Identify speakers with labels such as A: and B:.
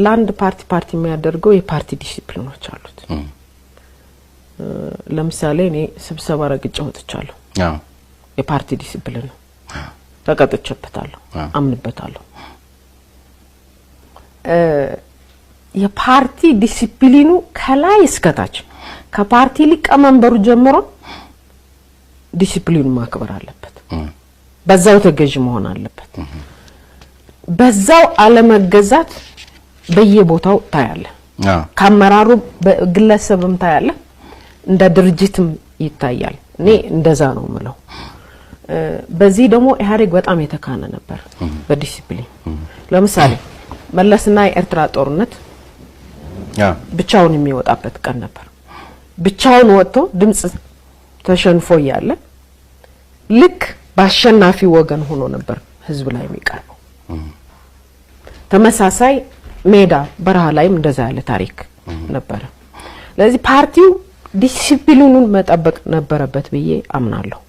A: ላንድ ፓርቲ የሚያደርገው የፓርቲ ዲሲፕሊኖች አሉት ለምሳሌ እኔ ስብሰባ ረግጬ ወጥቻለሁ የፓርቲ ዲሲፕሊን ነው ተቀጥቼበታለሁ አምንበታለሁ የፓርቲ ዲሲፕሊኑ ከላይ እስከታች ከፓርቲ ሊቀመንበሩ ጀምሮ ዲሲፕሊኑ ማክበር አለበት በዛው ተገዥ መሆን አለበት በዛው አለመገዛት በየቦታው ታያለ ካመራሩ በግለሰብም ታያለ እንደ ድርጅትም ይታያል እኔ እንደዛ ነው ማለት በዚህ ደግሞ ኢህአዴግ በጣም የተካነ ነበር በዲሲፕሊን ለምሳሌ መለስና የኤርትራ ጦርነት ብቻውን የሚወጣበት ቀን ነበር ብቻውን ወጥቶ ድምጽ ተሸንፎ ያለ ልክ ባሸናፊ ወገን ሆኖ ነበር ህዝብ ላይ የሚቀርበው ተመሳሳይ ሜዳ በረሃ ላይም እንደዛ ያለ ታሪክ ነበር ለዚህ ፓርቲው ዲሲፕሊኑን መጠበቅ ነበረበት ብዬ አምናለሁ